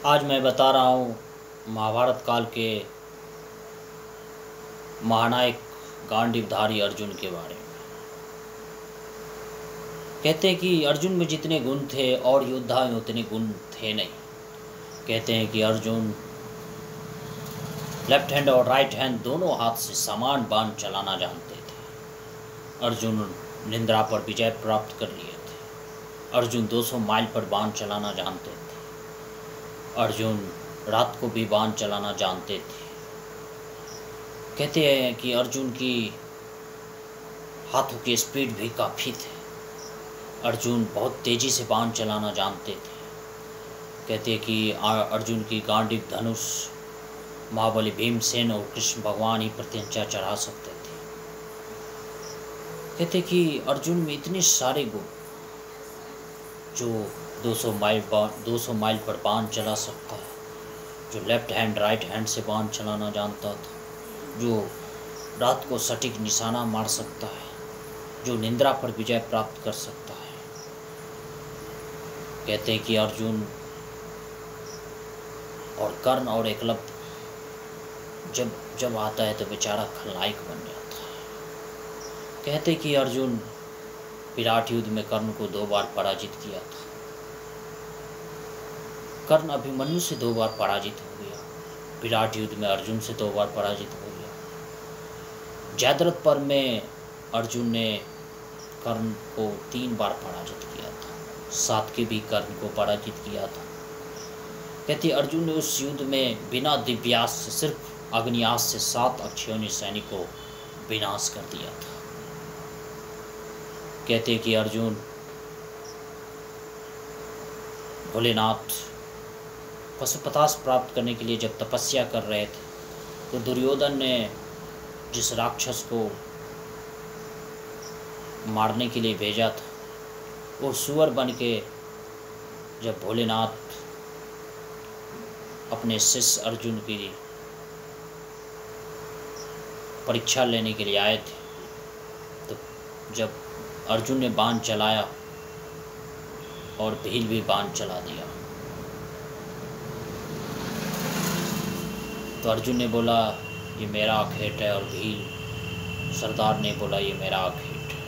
आज मैं बता रहा हूँ महाभारत काल के महानायक गांडीवधारी अर्जुन के बारे में। कहते हैं कि अर्जुन में जितने गुण थे और योद्धा में उतने गुण थे नहीं। कहते हैं कि अर्जुन लेफ्ट हैंड और राइट हैंड दोनों हाथ से समान बाण चलाना जानते थे। अर्जुन निंद्रा पर विजय प्राप्त कर लिए थे। अर्जुन 200 माइल पर बाण चलाना जानते थे। अर्जुन रात को भी बाण चलाना जानते थे। कहते हैं कि अर्जुन की हाथों की स्पीड भी काफ़ी थे। अर्जुन बहुत तेज़ी से बाण चलाना जानते थे। कहते हैं कि अर्जुन की गांडीव धनुष महाबली भीमसेन और कृष्ण भगवान ही प्रत्यंचा चढ़ा सकते थे। कहते कि अर्जुन में इतने सारे गुण, जो 200 माइल पर बाण चला सकता है, जो लेफ्ट हैंड राइट हैंड से बाण चलाना जानता था, जो रात को सटीक निशाना मार सकता है, जो निंद्रा पर विजय प्राप्त कर सकता है। कहते हैं कि अर्जुन और कर्ण और एकलव्य जब आता है तो बेचारा खलनायक बन जाता है। कहते कि अर्जुन विराट युद्ध में कर्ण को 2 बार पराजित किया था। कर्ण अभिमन्यु से 2 बार पराजित हो गया। विराट युद्ध में अर्जुन से 2 बार पराजित हो गया। जयद्रथ पर्व में अर्जुन ने कर्ण को 3 बार पराजित किया था। सातकी भी कर्ण को पराजित किया था। कहते अर्जुन ने उस युद्ध में बिना दिव्यास्त्र से, सिर्फ अग्नियास्त्र से 7 अक्षौहिणी सैनिकों को विनाश कर दिया था। कहते कि अर्जुन भोलेनाथ पशुपताश प्राप्त करने के लिए जब तपस्या कर रहे थे, तो दुर्योधन ने जिस राक्षस को मारने के लिए भेजा था, वो सुअर बन के जब भोलेनाथ अपने शिष्य अर्जुन की परीक्षा लेने के लिए आए थे, तो जब अर्जुन ने बाण चलाया और भील भी बाण चला दिया, तो अर्जुन ने बोला ये मेरा आखेट है, और भील सरदार ने बोला ये मेरा आखेट है।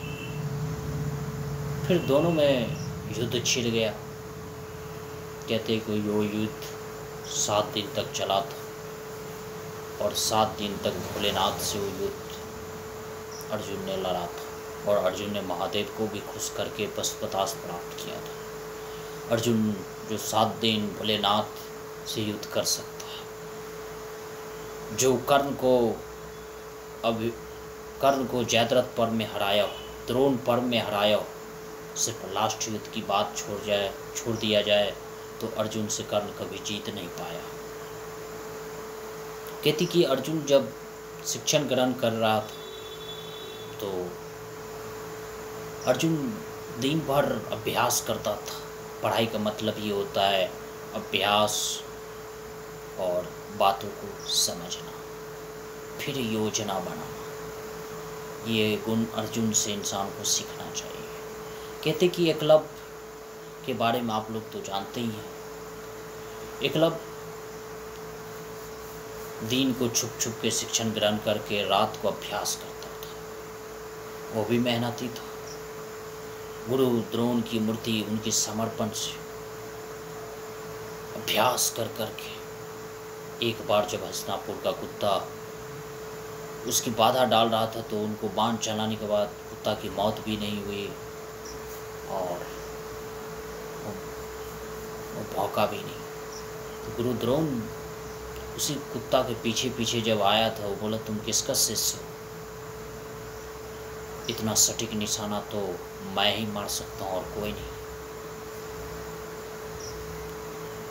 फिर दोनों में युद्ध छिड़ गया। कहते कोई वो युद्ध 7 दिन तक चला था, और 7 दिन तक भोलेनाथ से वो युद्ध अर्जुन ने लड़ा था, और अर्जुन ने महादेव को भी खुश करके पशुपताश प्राप्त किया था। अर्जुन जो 7 दिन भोलेनाथ से युद्ध कर सकता है, जो कर्ण को जयद्रथ पर्व में हराया, द्रोण पर्व में हराया, सिर्फ लास्ट युद्ध की बात छोड़ दिया जाए तो अर्जुन से कर्ण कभी जीत नहीं पाया। कहती कि अर्जुन जब शिक्षण ग्रहण कर रहा था, तो अर्जुन दिन भर अभ्यास करता था। पढ़ाई का मतलब ये होता है अभ्यास और बातों को समझना, फिर योजना बनाना। ये गुण अर्जुन से इंसान को सीखना चाहिए। कहते कि एकलव्य के बारे में आप लोग तो जानते ही हैं। एकलव्य दिन को छुप छुप के शिक्षण ग्रहण करके रात को अभ्यास करता था। वो भी मेहनती था। गुरु द्रोण की मूर्ति उनके समर्पण से अभ्यास कर करके एक बार जब हस्तिनापुर का कुत्ता उसकी बाधा डाल रहा था, तो उनको बाण चलाने के बाद कुत्ता की मौत भी नहीं हुई और वो भौंका भी नहीं। तो गुरु द्रोण उसी कुत्ता के पीछे पीछे जब आया था, वो बोला तुम किसका शिष्य हो? इतना सटीक निशाना तो मैं ही मार सकता हूँ और कोई नहीं।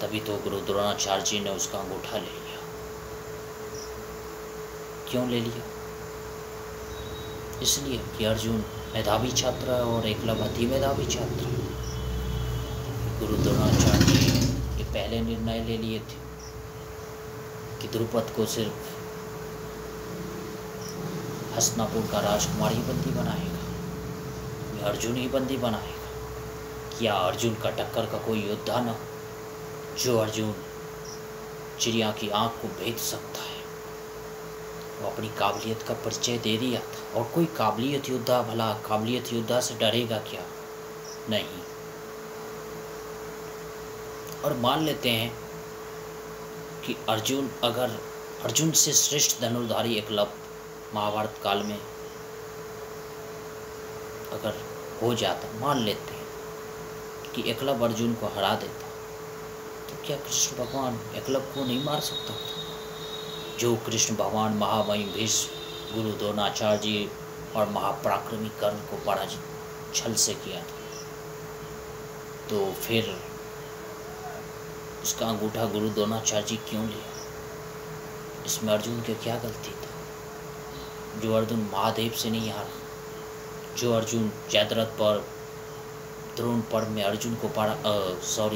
तभी तो गुरु द्रोणाचार्य जी ने उसका अंगूठा ले लिया। क्यों ले लिया? इसलिए कि अर्जुन मेधावी छात्र है और एकलव्य अति मेधावी छात्र है। गुरु द्रोणाचार्य जी ये पहले निर्णय ले लिए थे कि द्रुपद को सिर्फ हस्तिनापुर का राजकुमार ही बंदी बनाएगा, या अर्जुन ही बंदी बनाएगा। क्या अर्जुन का टक्कर का कोई योद्धा न, जो अर्जुन चिड़िया की आँख को भेद सकता है। वो अपनी काबिलियत का परिचय दे दिया था। और कोई काबिलियत योद्धा, भला काबिलियत योद्धा से डरेगा क्या? नहीं। और मान लेते हैं कि अर्जुन से श्रेष्ठ धनुर्धारी एकलव्य महाभारत काल में अगर हो जाता, मान लेते हैं कि एकलव्य अर्जुन को हरा देता, तो क्या कृष्ण भगवान एकलव्य को नहीं मार सकता था? जो कृष्ण भगवान महामहिम भीष्म, गुरु द्रोणाचार्य जी और महापराक्रमी कर्ण को पराजित छल से किया था, तो फिर उसका अंगूठा गुरु द्रोणाचार्य जी क्यों लिया? इसमें अर्जुन की क्या गलती था? जो अर्जुन महादेव से नहीं हारा, जो अर्जुन जयद्रथ पर द्रोण पर्व में अर्जुन को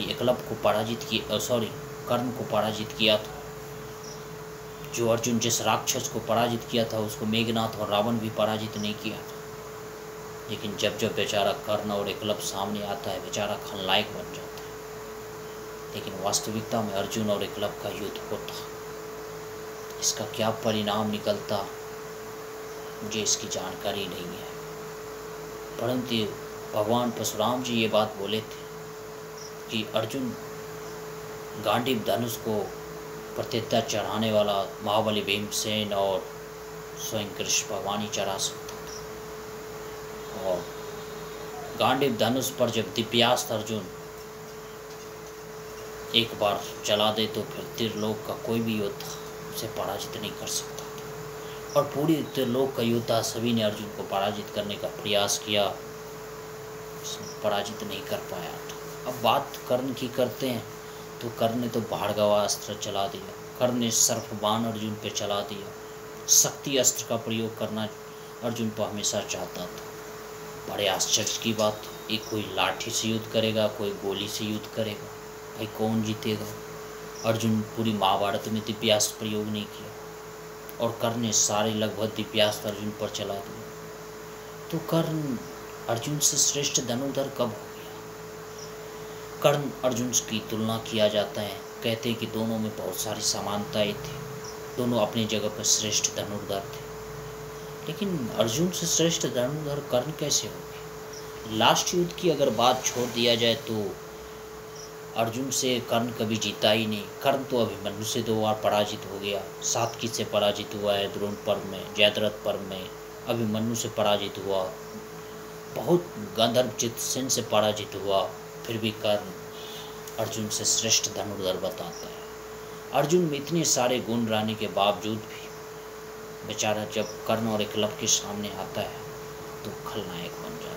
एकलव्य को पराजित किया, कर्ण को पराजित किया था, जो अर्जुन जिस राक्षस को पराजित किया था उसको मेघनाथ और रावण भी पराजित नहीं किया था। लेकिन जब जब बेचारा कर्ण और एकलव्य सामने आता है, बेचारा खलनायक बन जाता है। लेकिन वास्तविकता में अर्जुन और एकलव्य का युद्ध होता, इसका क्या परिणाम निकलता, मुझे इसकी जानकारी नहीं है। परंतु भगवान परशुराम जी ये बात बोले थे कि अर्जुन गांडीव धनुष को प्रत्येता चढ़ाने वाला महाबली भीमसेन और स्वयं कृष्ण भगवान ही चढ़ा सकता था। और गांडीव धनुष पर जब दिव्यास्त्र अर्जुन एक बार चला दे तो फिर त्रिलोक का कोई भी योद्धा उसे पराजित नहीं कर सकता था। और पूरी त्रिलोक का योद्धा सभी ने अर्जुन को पराजित करने का प्रयास किया, पराजित नहीं कर पाया था। अब बात कर्ण की करते हैं तो कर्ण ने तो भार्गवास्त्र चला दिया, कर्ण ने सर्पबाण अर्जुन पे चला दिया। शक्ति अस्त्र का प्रयोग करना अर्जुन को हमेशा चाहता था। बड़े आश्चर्य की बात, एक कोई लाठी से युद्ध करेगा, कोई गोली से युद्ध करेगा, भाई कौन जीतेगा? अर्जुन पूरी महाभारत में दिव्यास्त्र प्रयोग नहीं किया और कर्ण ने सारे लगभग दिव्यास्त्र अर्जुन पर चला दिया। तो कर्ण अर्जुन से श्रेष्ठ धनुर्धर कब हो गया? कर्ण अर्जुन की तुलना किया जाता है, कहते हैं कि दोनों में बहुत सारी समानताएं थी, दोनों अपनी जगह पर श्रेष्ठ धनुर्धर थे। लेकिन अर्जुन से श्रेष्ठ धनुर्धर कर्ण कैसे हो गए? लास्ट युद्ध की अगर बात छोड़ दिया जाए तो अर्जुन से कर्ण कभी जीता ही नहीं। कर्ण तो अभिमन्यु से 2 बार पराजित हो गया, सात्विकी से पराजित हुआ है द्रोण पर्व में, जयद्रथ पर्व में अभिमन्यु से पराजित हुआ, बहुत गंधर्व चित्रसेन से पराजित हुआ, फिर भी कर्ण अर्जुन से श्रेष्ठ धनुर्धर बताता है। अर्जुन में इतने सारे गुण रहने के बावजूद भी बेचारा जब कर्ण और एकलव्य के सामने आता है तो खलनायक बन जाता है।